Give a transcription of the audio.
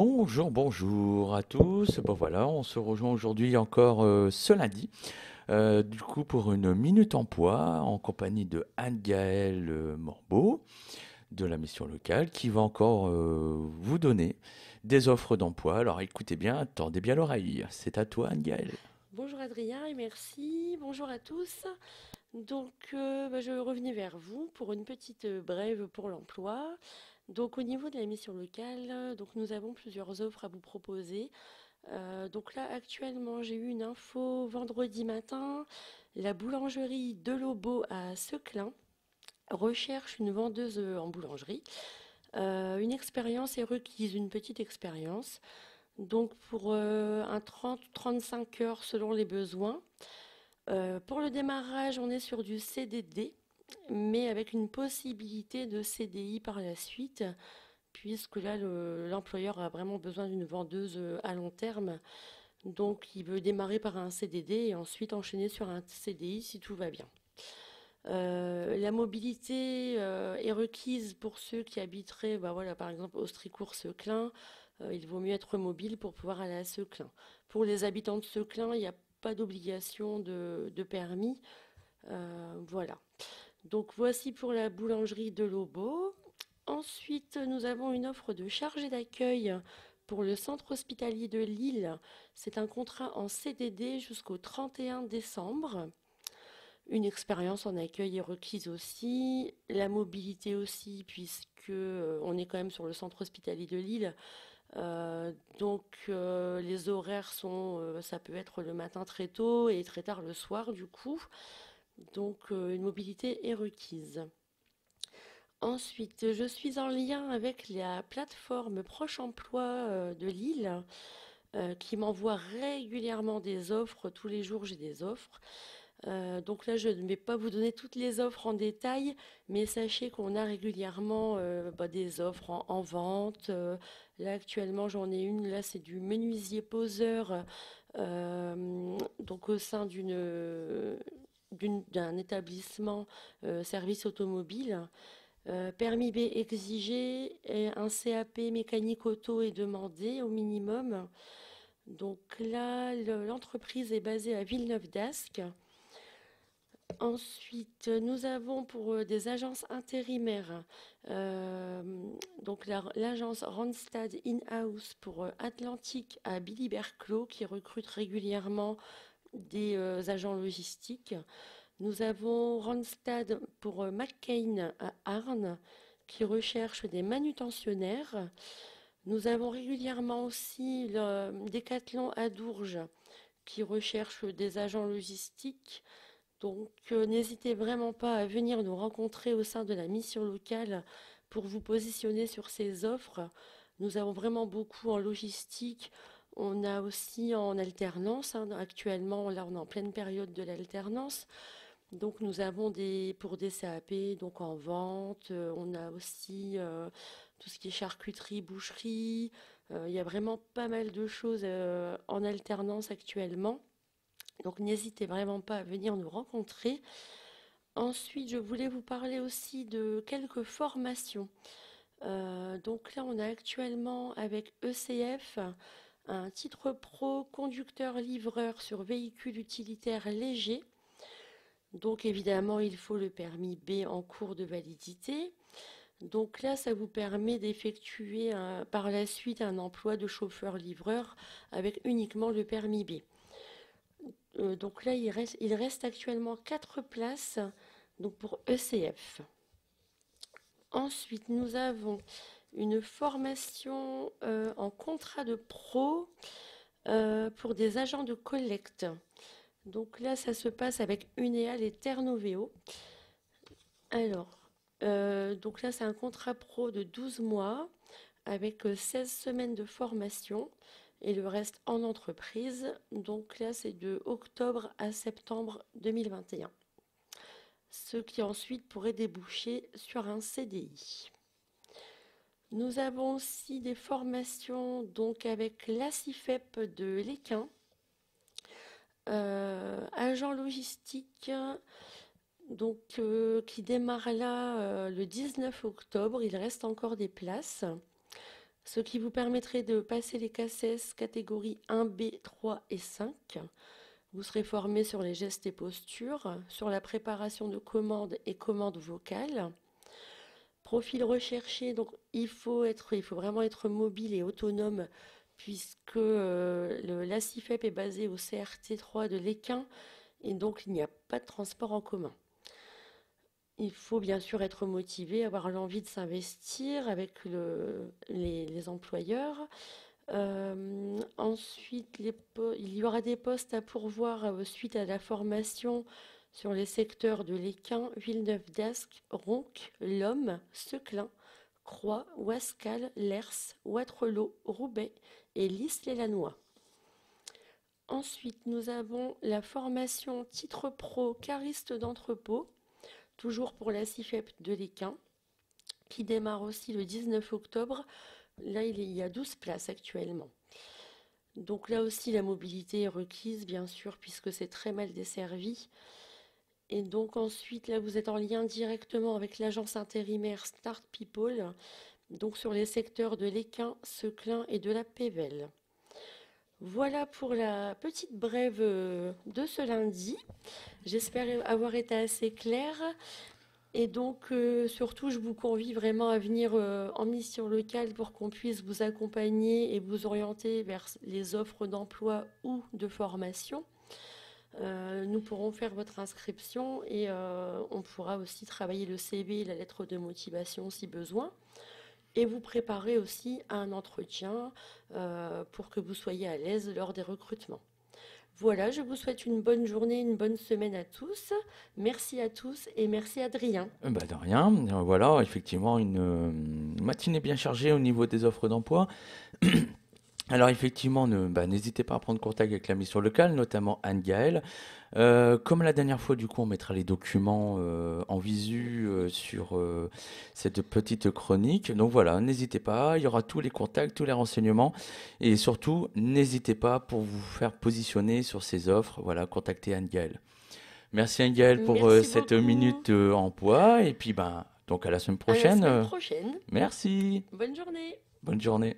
Bonjour, bonjour à tous. Bon voilà, on se rejoint aujourd'hui encore ce lundi, du coup pour une minute emploi en compagnie de Anne-Gaëlle Morbeau de la mission locale qui va encore vous donner des offres d'emploi. Alors écoutez bien, tendez bien l'oreille. C'est à toi Anne-Gaëlle. Bonjour Adrien et merci. Bonjour à tous. Je revenais vers vous pour une petite brève pour l'emploi. Donc, au niveau de la mission locale, nous avons plusieurs offres à vous proposer. Donc là, actuellement, j'ai eu une info vendredi matin. La boulangerie de Lobo à Seclin recherche une vendeuse en boulangerie. Une expérience est requise, une petite expérience. Donc, pour un 30-35 heures selon les besoins. Pour le démarrage, on est sur du CDD, mais avec une possibilité de CDI par la suite, puisque là, l'employeur a vraiment besoin d'une vendeuse à long terme. Donc, il veut démarrer par un CDD et ensuite enchaîner sur un CDI si tout va bien. La mobilité est requise pour ceux qui habiteraient, bah voilà, par exemple, Austricourt-Seclin. Il vaut mieux être mobile pour pouvoir aller à Seclin. Pour les habitants de Seclin, il n'y a pas d'obligation de permis. Voilà. Donc voici pour la boulangerie de Lobo. Ensuite, nous avons une offre de chargé d'accueil pour le centre hospitalier de Lille. C'est un contrat en CDD jusqu'au 31 décembre. Une expérience en accueil est requise aussi, la mobilité aussi, puisque on est quand même sur le centre hospitalier de Lille. Les horaires sont, ça peut être le matin très tôt et très tard le soir du coup. Une mobilité est requise. Ensuite, je suis en lien avec la plateforme Proche Emploi de Lille qui m'envoie régulièrement des offres. Tous les jours, j'ai des offres. Donc là, je ne vais pas vous donner toutes les offres en détail, mais sachez qu'on a régulièrement des offres en vente. Là, actuellement, j'en ai une. Là, c'est du menuisier poseur, donc au sein d'un établissement service automobile. Permis B exigé et un CAP mécanique auto est demandé au minimum. Donc là, l'entreprise est basée à Villeneuve-d'Ascq. Ensuite, nous avons pour des agences intérimaires, euh, l'agence Randstad In-House pour Atlantique à Billy-Berclos qui recrute régulièrement des agents logistiques. Nous avons Randstad pour McCain à Arnes qui recherche des manutentionnaires. Nous avons régulièrement aussi le Decathlon à Dourges qui recherche des agents logistiques. N'hésitez vraiment pas à venir nous rencontrer au sein de la mission locale pour vous positionner sur ces offres. Nous avons vraiment beaucoup en logistique. On a aussi en alternance, hein. Actuellement, là, on est en pleine période de l'alternance. Donc, nous avons pour des CAP, donc en vente. On a aussi tout ce qui est charcuterie, boucherie. Il y a vraiment pas mal de choses en alternance actuellement. Donc n'hésitez vraiment pas à venir nous rencontrer. Ensuite, je voulais vous parler aussi de quelques formations. Donc là, on a actuellement avec ECF un titre pro conducteur-livreur sur véhicule utilitaire léger. Donc évidemment, il faut le permis B en cours de validité. Donc là, ça vous permet d'effectuer par la suite un emploi de chauffeur-livreur avec uniquement le permis B. Donc là, il reste actuellement 4 places donc pour ECF. Ensuite, nous avons une formation en contrat de pro pour des agents de collecte. Donc là, ça se passe avec Unéal et Ternoveo. Alors, donc là, c'est un contrat pro de 12 mois avec 16 semaines de formation et le reste en entreprise. Donc là, c'est de octobre à septembre 2021. Ce qui ensuite pourrait déboucher sur un CDI. Nous avons aussi des formations donc avec l'ACIFEP de l'Équin, agent logistique qui démarre là le 19 octobre. Il reste encore des places. ce qui vous permettrait de passer les CACES catégories 1B, 3 et 5. Vous serez formé sur les gestes et postures, sur la préparation de commandes et commandes vocales. Profil recherché, donc il faut vraiment être mobile et autonome puisque la CIFEP est basée au CRT 3 de l'Équin et donc il n'y a pas de transport en commun. Il faut bien sûr être motivé, avoir l'envie de s'investir avec les employeurs. Ensuite, il y aura des postes à pourvoir suite à la formation sur les secteurs de l'Équin, Villeneuve-d'Ascq, Ronques, Lomme, Seclin, Croix, Ouascal, Lers, Wattrelos, Roubaix et Lys-les-Lannoy. Ensuite, nous avons la formation titre pro cariste d'entrepôt, toujours pour la CIFEP de l'Équin, qui démarre aussi le 19 octobre. Là, il y a 12 places actuellement. Donc là aussi, la mobilité est requise, bien sûr, puisque c'est très mal desservi. Et donc ensuite, là, vous êtes en lien directement avec l'agence intérimaire Start People, donc sur les secteurs de l'Équin, Seclin et de la Pévèle. Voilà pour la petite brève de ce lundi. J'espère avoir été assez claire. Et donc, surtout, je vous convie vraiment à venir en mission locale pour qu'on puisse vous accompagner et vous orienter vers les offres d'emploi ou de formation. Nous pourrons faire votre inscription et on pourra aussi travailler le CV et la lettre de motivation si besoin. Et vous préparer aussi à un entretien pour que vous soyez à l'aise lors des recrutements. Voilà, je vous souhaite une bonne journée, une bonne semaine à tous. Merci à tous et merci Adrien. Bah, de rien. Voilà, effectivement, une matinée bien chargée au niveau des offres d'emploi. Alors effectivement, n'hésitez pas à prendre contact avec la mission locale, notamment Anne-Gaëlle. Comme la dernière fois, du coup, on mettra les documents en visu sur cette petite chronique. Donc voilà, n'hésitez pas, il y aura tous les contacts, tous les renseignements. Et surtout, n'hésitez pas pour vous faire positionner sur ces offres. Voilà, contactez Anne-Gaëlle. Merci Anne-Gaëlle pour Merci cette beaucoup. minute emploi. Et puis, donc à la semaine À la prochaine. semaine prochaine. Merci. Bonne journée. Bonne journée.